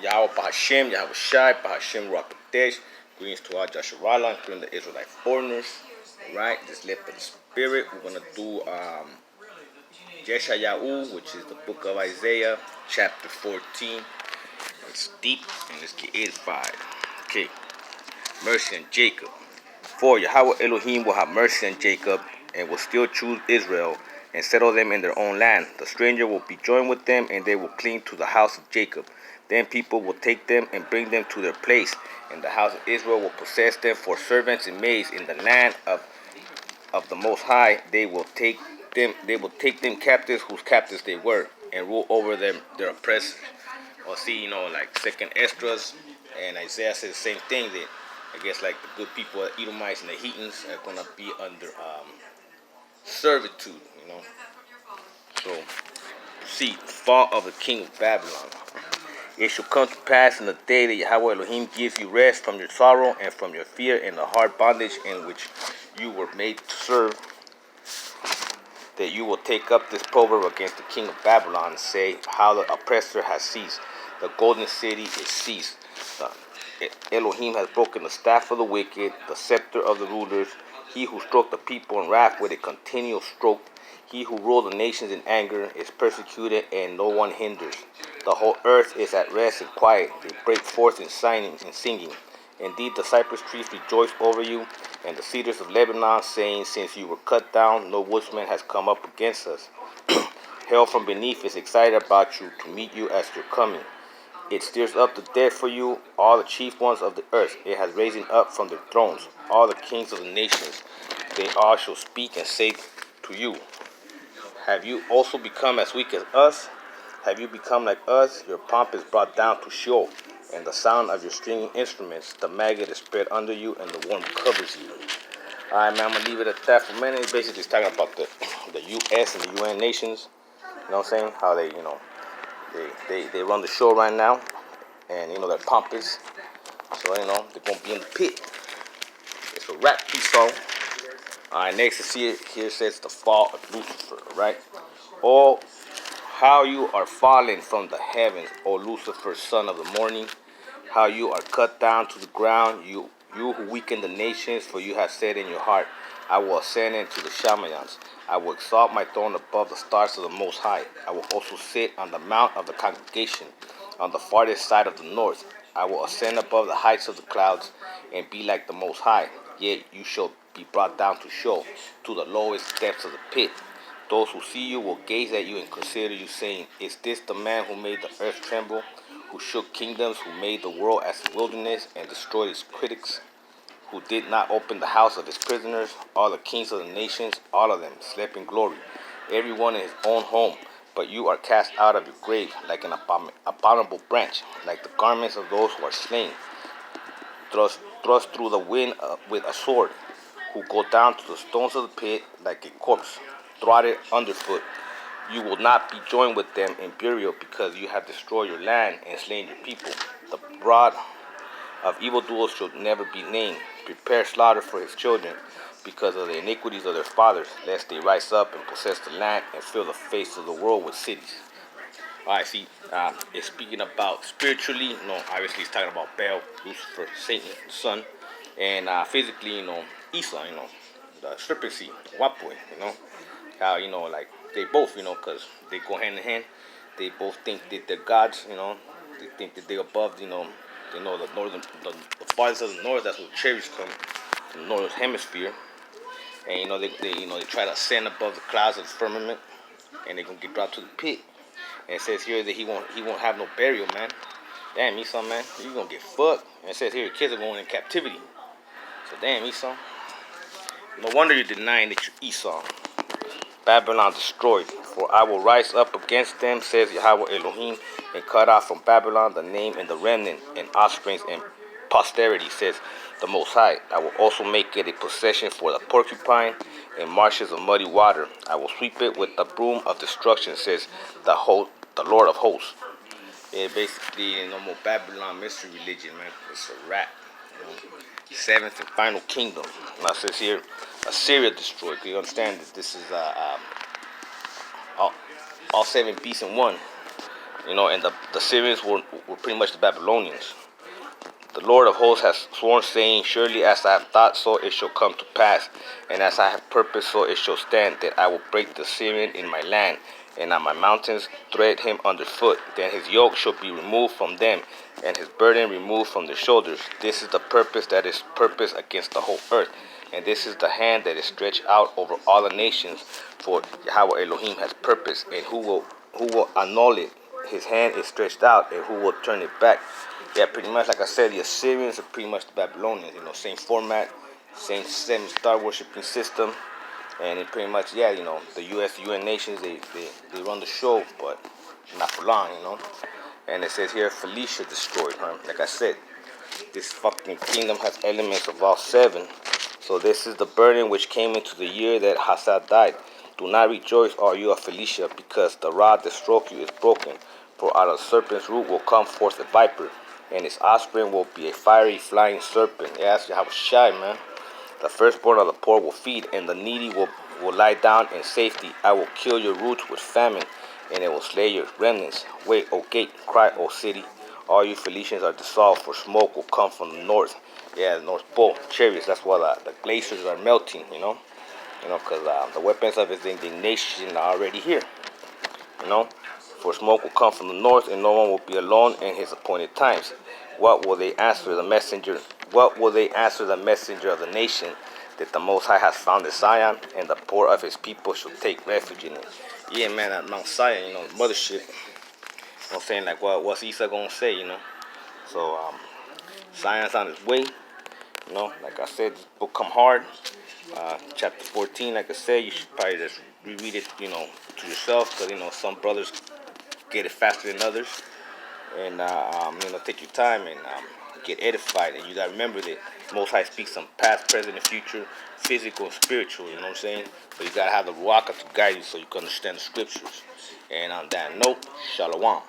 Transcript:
Yahweh Bahashem, Yahweh Shai, Bahashem Rakadesh. Greetings to all Jasharala, including the Israelite foreigners. Alright, this led by the Spirit. We're going to do Yeshayahu, which is the book of Isaiah, chapter 14. It's deep, and let's get 85. Okay, mercy on Jacob. For Yahweh Elohim will have mercy on Jacob, and will still choose Israel, and settle them in their own land. The stranger will be joined with them, and they will cling to the house of Jacob. Then people will take them and bring them to their place, and the house of Israel will possess them for servants and maids in the land of the Most High. They will take them captives, whose captives they were, and rule over them their oppressors. Or see, like Second Esdras and Isaiah says the same thing. That I guess like the good people, the Edomites and the Hetans, are gonna be under servitude. So see, fall of the king of Babylon. It shall come to pass in the day that Yahweh Elohim gives you rest from your sorrow and from your fear and the hard bondage in which you were made to serve, that you will take up this proverb against the king of Babylon and say, how the oppressor has ceased. The golden city is seized. Elohim has broken the staff of the wicked, the scepter of the rulers. He who stroked the people in wrath with a continual stroke. He who ruled the nations in anger is persecuted, and no one hinders. The whole earth is at rest and quiet. They break forth in singing. Indeed, the cypress trees rejoice over you, and the cedars of Lebanon, saying, since you were cut down, no woodsman has come up against us. Hell from beneath is excited about you to meet you as you're coming. It stirs up the dead for you, all the chief ones of the earth. It has risen up from their thrones, all the kings of the nations. They all shall speak and say to you, have you also become as weak as us? Have you become like us? Your pomp is brought down to Sheol, and the sound of your stringing instruments. The maggot is spread under you, and the worm covers you. Alright, man, I'm going to leave it at that for a minute. Basically, it's talking about the U.S. and the UN nations. You know what I'm saying? How they, they run the show right now. And, they're pompous. So, they're going to be in the pit. It's a rap Esau. Alright, next is here says the fall of Lucifer, right? Oh, how you are fallen from the heavens, O Lucifer, son of the morning. How you are cut down to the ground, you who weaken the nations, for you have said in your heart, I will ascend into the Shamayans. I will exalt my throne above the stars of the Most High. I will also sit on the mount of the congregation, on the farthest side of the north. I will ascend above the heights of the clouds, and be like the Most High. Yet you shall be brought down to Sheol, to the lowest depths of the pit. Those who see you will gaze at you and consider you, saying, is this the man who made the earth tremble, who shook kingdoms, who made the world as a wilderness and destroyed its critics, who did not open the house of his prisoners? All the kings of the nations, all of them, slept in glory, every one in his own home. But you are cast out of your grave like an abominable branch, like the garments of those who are slain, thrust through the wind with a sword, who go down to the stones of the pit like a corpse, trodden underfoot. You will not be joined with them in burial, because you have destroyed your land and slain your people. The rod of evildoers shall never be named. Prepare slaughter for his children, because of the iniquities of their fathers, lest they rise up and possess the land and fill the face of the world with cities. Alright, see, it's speaking about spiritually, obviously it's talking about Baal, Lucifer, Satan, the son, and physically, Esau, the discrepancy, Wapwe, how, like, they both, because they go hand in hand. They both think that they're gods, they think that they're above, they know the northern, the farthest of the north, that's where the cherries come, from the northern hemisphere. And, they try to ascend above the clouds of the firmament, and they're going to get dropped to the pit. And it says here that he won't have no burial, man. Damn, Esau, man, you're going to get fucked. And it says here, your kids are going in captivity. So, damn, Esau. No wonder you're denying that you're Esau. Babylon destroyed. For I will rise up against them, says Yahweh Elohim, and cut off from Babylon the name and the remnant, and offsprings and posterity, says the Most High. I will also make it a possession for the porcupine and marshes of muddy water. I will sweep it with the broom of destruction, says the Lord of hosts. Yeah, basically, no more Babylon mystery religion, man. It's a wrap. Seventh and final kingdom. Now it says here, Assyria destroyed. You understand that this is all seven beasts in one. And the Syrians were pretty much the Babylonians. The Lord of hosts has sworn, saying, surely as I have thought, so it shall come to pass, and as I have purposed, so it shall stand, that I will break the Syrian in my land, and on my mountains tread him underfoot. Then his yoke shall be removed from them, and his burden removed from their shoulders. This is the purpose that is purposed against the whole earth, and this is the hand that is stretched out over all the nations, for Yahweh Elohim has purpose, and who will annul it? His hand is stretched out, and who will turn it back? Yeah, pretty much like I said, the Assyrians are pretty much the Babylonians. Same format, same star worshiping system, and it pretty much, yeah, the U.S. UN nations, they run the show, but not for long. And it says here, Felicia destroyed, huh? Like I said, this fucking kingdom has elements of all seven. So this is the burden which came into the year that Hassad died. Do not rejoice, all you of Felicia, because the rod that struck you is broken. For out of the serpent's root will come forth a viper, and his offspring will be a fiery flying serpent. Yeah, that's how shy, man. The firstborn of the poor will feed, and the needy will lie down in safety. I will kill your roots with famine, and it will slay your remnants. Wait, O gate, cry, O city. All you Phoenicians are dissolved, for smoke will come from the north. Yeah, the North Pole, chariots, that's why the glaciers are melting, because the weapons of his indignation are already here, you know. For smoke will come from the north, and no one will be alone in his appointed times. What will they answer the messenger? What will they answer the messenger of the nation that the Most High has found in Zion, and the poor of his people shall take refuge in it? Yeah, man, at Mount Zion, mothership. I'm saying, like, what's Esau gonna say, So, Zion's on his way. Like I said, this book come hard. Chapter 14, like I said, you should probably just reread it, to yourself, because, some brothers get it faster than others. And, take your time and get edified. And you got to remember that Most High speaks on past, present, and future, physical and spiritual, you know what I'm saying? But you got to have the Ruach to guide you so you can understand the scriptures. And on that note, Shalom.